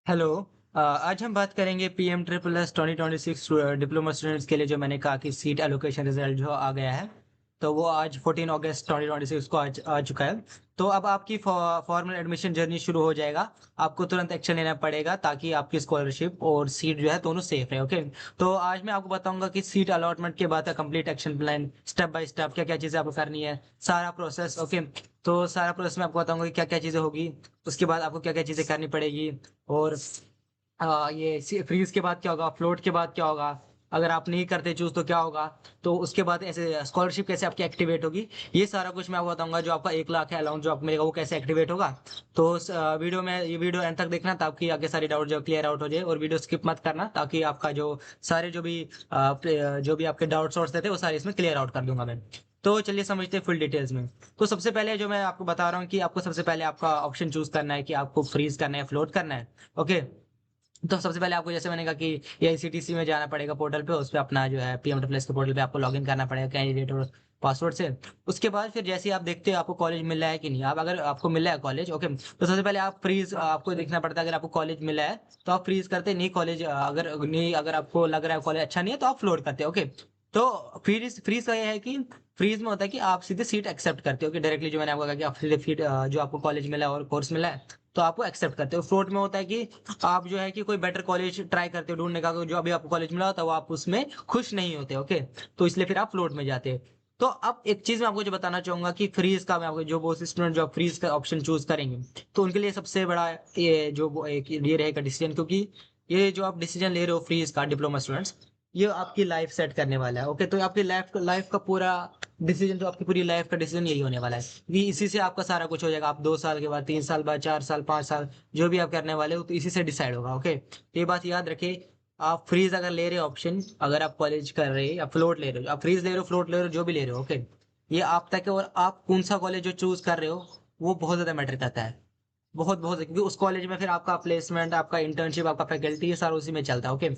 Hello. आज हम बात करेंगे PM triple S 2026 diploma students के लिए। जो मैंने कहा कि सीट एलोकेशन रिजल्ट जो आ गया है, तो वो आज 14 अगस्त 2026 को आज आ चुका है। तो अब आपकी फॉर्मल एडमिशन जर्नी शुरू हो जाएगा। आपको तुरंत एक्शन लेना पड़ेगा ताकि आपकी स्कॉलरशिप और सीट जो है दोनों सेफ रहे। ओके। तो आज मैं आपको बताऊंगा कि सीट अलॉटमेंट के बाद का complete action plan, step by step क्या क्या चीजें आपको करनी है, सारा प्रोसेस। ओके। तो सारा प्रोसेस मैं आपको बताऊंगा कि क्या क्या चीजें होगी, उसके बाद आपको क्या क्या चीजें करनी पड़ेगी। और ये फ्रीज के बाद क्या होगा, फ्लोट के बाद क्या होगा, अगर आप नहीं करते चूज तो क्या होगा। तो उसके बाद ऐसे स्कॉलरशिप कैसे आपकी एक्टिवेट होगी, ये सारा कुछ मैं आपको बताऊंगा। जो आपका 1 लाख है अलाउंस जो आपको मिलेगा वो कैसे एक्टिवेट होगा। तो उस वीडियो में, ये वीडियो एंड तक देखना ताकि आगे सारी डाउट जो क्लियर आउट हो जाए, और वीडियो स्किप मत करना ताकि आपका जो सारे जो भी आपके डाउट सोर्स थे वो सारे इसमें क्लियर आउट कर दूंगा मैं। तो चलिए समझते हैं फुल डिटेल्स में। तो सबसे पहले जो मैं आपको बता रहा हूँ कि आपको सबसे पहले आपका ऑप्शन चूज करना है कि आपको फ्रीज करना है, फ्लोट करना है। ओके। तो सबसे पहले आपको, जैसे मैंने कहा कि एआईसीटीसी में जाना पड़ेगा पोर्टल पे, उस पे अपना जो है पीएम प्लस के पोर्टल पे आपको लॉगिन करना पड़ेगा कैंडिडेट और पासवर्ड से। उसके बाद फिर जैसे ही आप देखते हो आपको कॉलेज मिल रहा है कि नहीं, आप अगर आपको मिल रहा है कॉलेज, ओके, तो सबसे पहले आप फ्रीज आपको देखना पड़ता है। अगर आपको कॉलेज मिला है तो आप फ्रीज करते नहीं, कॉलेज अगर नहीं, अगर आपको लग रहा है कॉलेज अच्छा नहीं है तो आप फ्लोट करते हो। ओके। तो फ्रीज फ्रीज का ये है कि फ्रीज में होता है कि आप सीधे सीट एक्सेप्ट करते हो कि डायरेक्टली, जो मैंने आपको कहा कि आप सीधे सीट जो आपको कॉलेज मिला है और कोर्स मिला है तो आपको एक्सेप्ट करते हो। फ्लोट में होता है कि आप जो है कि कोई बेटर कॉलेज ट्राई करते हो ढूंढने का, जो अभी आपको कॉलेज मिला होता है वो आप उसमें खुश नहीं होते। ओके। तो इसलिए फिर आप फ्लोट में जाते हैं। तो अब एक चीज मैं आपको जो बताना चाहूंगा कि फ्रीज का, मैं आपको जो वो स्टूडेंट जो फ्रीज का ऑप्शन चूज करेंगे तो उनके लिए सबसे बड़ा ये जो एक ये रहेगा डिसीजन, क्योंकि ये जो आप डिसीजन ले रहे हो फ्रीज का, डिप्लोमा स्टूडेंट्स, ये आपकी लाइफ सेट करने वाला है। ओके। तो आपकी लाइफ का पूरा डिसीजन, तो आपकी पूरी लाइफ का डिसीजन यही होने वाला है कि इसी से आपका सारा कुछ हो जाएगा। आप 2 साल के बाद, 3 साल बाद, 4 साल, 5 साल, जो भी आप करने वाले हो तो इसी से डिसाइड होगा। ओके। तो ये बात याद रखिए। आप फ्रीज अगर ले रहे हो ऑप्शन, अगर आप कॉलेज कर रहे हो या फ्लोट ले रहे हो, आप फ्रीज ले रहे हो, फ्लोट ले रहे हो, जो भी ले रहे हो, ओके, ये आप तक है। और आप कौन सा कॉलेज जो चूज कर रहे हो वो बहुत ज्यादा मैटर करता है। बहुत बहुत, क्योंकि उस कॉलेज में फिर आपका प्लेसमेंट, आपका इंटर्नशिप, आपका फैकल्टी, ये सारा उसी में चलता है। ओके।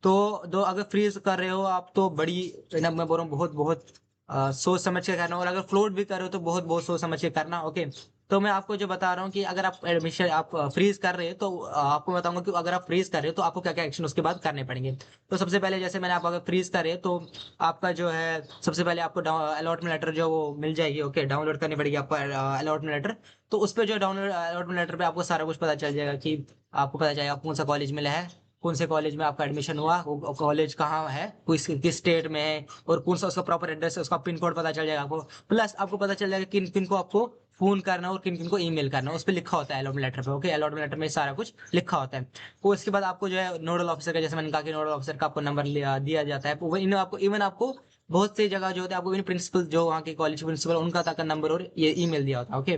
तो दो, अगर फ्रीज कर रहे हो आप तो बड़ी, ना मैं बोल रहा हूँ, बहुत बहुत सोच समझ के करना। और अगर फ्लोट भी कर रहे हो तो बहुत बहुत सोच समझ के करना। ओके। तो मैं आपको जो बता रहा हूँ कि अगर आप एडमिशन आप फ्रीज कर रहे हो तो आपको बताऊंगा कि अगर आप फ्रीज कर रहे हो तो आपको क्या क्या एक्शन उसके बाद करने पड़ेंगे। तो सबसे पहले, जैसे मैंने, आप अगर फ्रीज कर रहे हो तो आपका जो है सबसे पहले आपको अलॉटमेंट लेटर जो वो मिल जाएगी। ओके। डाउनलोड करनी पड़ेगी आपको अलॉटमेंट लेटर। तो उस पे जो डाउनलोड अलॉटमेंट लेटर पे आपको सारा कुछ पता चल जाएगा कि आपको पता चलेगा कौन सा कॉलेज मिला है, कौन से कॉलेज में आपका एडमिशन हुआ, वो कॉलेज कहाँ है, किस स्टेट में है, और कौन सा उसका प्रॉपर एड्रेस है, उसका पिन कोड पता चल जाएगा आपको। प्लस आपको पता चल जाएगा किन किन को आपको फोन करना है और किन किन को ईमेल करना है, उस पर लिखा होता है अलॉटमेंट लेटर पे। ओके। अलॉटमेंट लेटर में सारा कुछ लिखा होता है। और उसके बाद आपको जो है नोडल ऑफिसर का, जैसे मैंने कहा कि नोडल ऑफिसर का आपको नंबर दिया जाता है। वो आपको इवन आपको बहुत सी जगह जो होता है आपको प्रिंसिपल, जो वहाँ के कॉलेज प्रिंसिपल, उनका तक नंबर और ये ईमेल दिया होता है। ओके।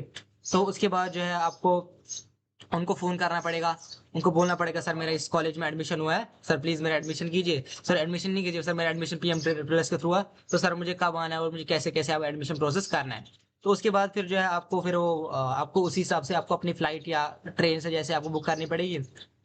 तो उसके बाद जो है आपको उनको फोन करना पड़ेगा। उनको बोलना पड़ेगा सर मेरा इस कॉलेज में एडमिशन हुआ है, सर प्लीज मेरा एडमिशन कीजिए। सर एडमिशन नहीं कीजिए, सर मेरा एडमिशन पीएम प्लस के थ्रू है, तो सर मुझे कब आना है और मुझे कैसे कैसे आप एडमिशन प्रोसेस करना है। तो उसके बाद फिर जो है आपको फिर वो आपको उसी हिसाब से आपको अपनी फ्लाइट या ट्रेन से जैसे आपको बुक करनी पड़ेगी।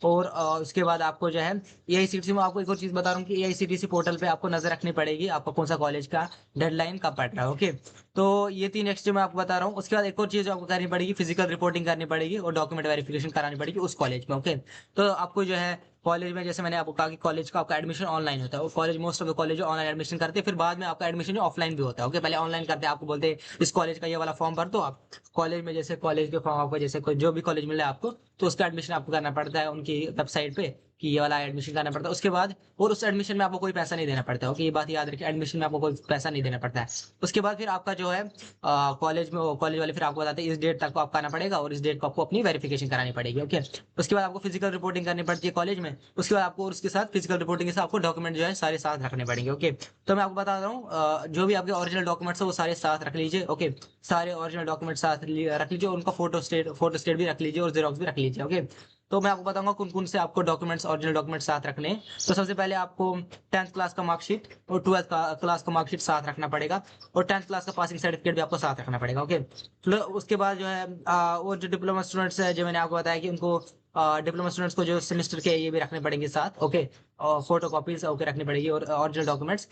और उसके बाद आपको जो है एआईसीटीसी में, आपको एक और चीज बता रहा हूँ कि एआईसीटीसी पोर्टल पे आपको नजर रखनी पड़ेगी आपका कौन सा कॉलेज का डेडलाइन कब पड़ रहा है। ओके। तो ये 3 एक्स्ट्रा मैं आपको बता रहा हूँ। उसके बाद एक और चीज आपको करनी पड़ेगी, फिजिकल रिपोर्टिंग करनी पड़ेगी और डॉक्यूमेंट वेरिफिकेशन करानी पड़ेगी उस कॉलेज में। ओके। तो आपको जो है कॉलेज में, जैसे मैंने आपको कहा कि कॉलेज का आपका एडमिशन ऑनलाइन होता है, और college most of the college online admission करते हैं, फिर बाद में आपका एडमिशन ऑफलाइन भी होता है। ओके। पहले ऑनलाइन करते हैं, आपको बोलते हैं इस कॉलेज का ये वाला फॉर्म भर दो आप। कॉलेज में जैसे कॉलेज के फॉर्म आपको, जैसे जो भी कॉलेज मिला है आपको, तो उसका एडमिशन आपको करना पड़ता है उनकी वेबसाइट पे कि ये वाला एडमिशन करना पड़ता है। उसके बाद, और उस एडमिशन में आपको कोई पैसा नहीं देना पड़ता है। ओके। ये बात याद रखिए, एडमिशन में आपको कोई पैसा नहीं देना पड़ता है। उसके बाद फिर आपका जो है कॉलेज में, कॉलेज वाले फिर आपको बताते हैं इस डेट तक को आपका आना पड़ेगा और इस डेट को आपको अपनी वेरिफिकेशन करानी पड़ेगी। ओके। उसके बाद आपको फिजिकल रिपोर्टिंग करनी पड़ती है कॉलेज में। उसके बाद आपको, और उसके साथ फिजिकल रिपोर्टिंग के साथ आपको डॉक्यूमेंट जो है सारे साथ रखने पड़ेंगे। ओके। तो मैं आपको बता रहा हूँ जो भी आपके ओरिजिनल डॉक्यूमेंट्स है वो सारे साथ रख लीजिए। ओके। सारे ओरिजिनल डॉक्यूमेंट साथ रख लीजिए, उनका फोटो स्टेट भी रख लीजिए और जेरॉक्स भी रख लीजिए। ओके। तो मैं आपको बताऊंगा कौन कौन से आपको डॉक्यूमेंट्स, ओरिजिनल डॉक्यूमेंट्स साथ रखने हैं। तो सबसे पहले आपको 10th क्लास का मार्कशीट और 12th क्लास का मार्कशीट साथ रखना पड़ेगा, और 10th क्लास का पासिंग सर्टिफिकेट भी आपको साथ रखना पड़ेगा। ओके। तो उसके बाद जो है और जो डिप्लोमा स्टूडेंट्स है, जो मैंने आपको बताया कि उनको डिप्लोमा स्टूडेंट्स को जो सेमेस्टर के ये भी रखने पड़ेंगे साथ। ओके। और फोटो कॉपीज ओके रखनी पड़ेगी और ओरिजिनल डॉक्यूमेंट्स।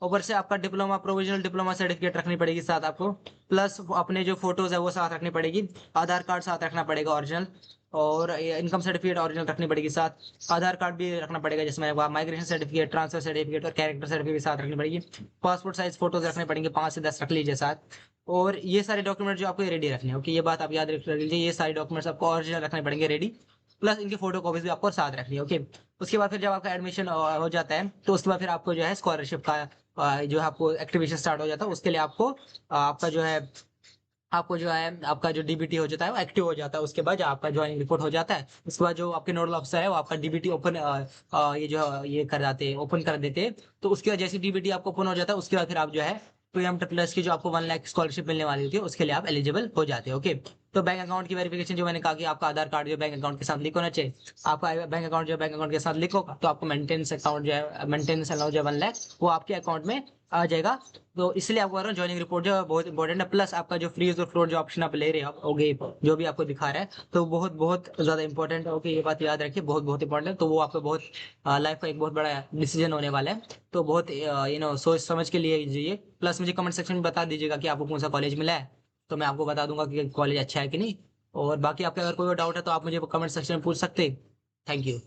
ऊपर से आपका डिप्लोमा, प्रोविजनल डिप्लोमा सर्टिफिकेट रखनी पड़ेगी साथ आपको, प्लस अपने जो फोटोज है वो साथ रखनी पड़ेगी, आधार कार्ड साथ रखना पड़ेगा ओरिजिनल, और इनकम सर्टिफिकेट ओरिजिनल रखनी पड़ेगी साथ, आधार कार्ड भी रखना पड़ेगा जिसमें माइग्रेशन सर्टिफिकेट, ट्रांसफर सर्टिफिकेट और कैरेक्टर सर्टिफिकेट भी साथ रखनी पड़ेगी, पासपोर्ट साइज फोटोज रखने पड़ेंगे, 5 से 10 रख लीजिए साथ। और ये सारे डॉक्यूमेंट जो आपको रेडी रखने हैं, ओके, ये बात आप याद रख लीजिए, ये सारे डॉक्यूमेंट्स आपको ओरिजिनल रखने पड़ेंगे रेडी, प्लस इनकी फोटो कॉपीज भी आपको साथ रखनी है, ओके। उसके बाद फिर जब आपका एडमिशन हो जाता है तो उसके बाद फिर आपको जो है स्कॉलरशिप का जो है आपको एक्टिवेशन स्टार्ट हो जाता है, उसके लिए आपको आपका जो है आपका जो डीबीटी हो जाता है वो एक्टिव हो जाता है, उसके बाद आपका ज्वाइनिंग रिपोर्ट हो जाता है, उसके बाद जो आपके नोडल ऑफिसर है वो आपका डीबीटी ओपन ये जो ये कर जाते हैं, ओपन कर देते हैं। तो उसके बाद जैसे डीबीटी आपको ओपन हो जाता है उसके बाद फिर आप जो है पीएम प्लस की जो आपको 1 लाख स्कॉलरशिप मिलने वाली होती है उसके लिए आप एलिजिबल हो जाते हैं, ओके। तो बैंक अकाउंट की वेरिफिकेशन जो मैंने कहा कि आपका आधार कार्ड जो बैंक अकाउंट के साथ लिंक होना चाहिए, आपका बैंक अकाउंट जो बैंक अकाउंट के साथ लिंक होगा तो आपको मेंटेनेंस अकाउंट जो है मेंटेनेंस अलाउंस जो 1 लाख वो आपके अकाउंट में आ जाएगा। तो इसलिए आपको ज्वाइनिंग रिपोर्ट जो है बहुत इंपॉर्टेंट है, प्लस आपका जो फ्रीज और फ्लोट जो ऑप्शन आप ले रहे हो ओके जो भी आपको दिखा रहा है तो बहुत बहुत ज्यादा इंपॉर्टेंट है, ओके, ये बात याद रखिए, बहुत बहुत इंपॉर्टेंट है। तो वो आपका बहुत लाइफ का एक बहुत बड़ा डिसीजन होने वाला है, तो बहुत सोच समझ के लिए लीजिए। प्लस मुझे कमेंट सेक्शन में बता दीजिएगा कि आपको कौन सा कॉलेज मिला है, तो मैं आपको बता दूंगा कि कॉलेज अच्छा है कि नहीं। और बाकी आपका अगर कोई डाउट है तो आप मुझे कमेंट सेक्शन में पूछ सकते हैं। Thank you.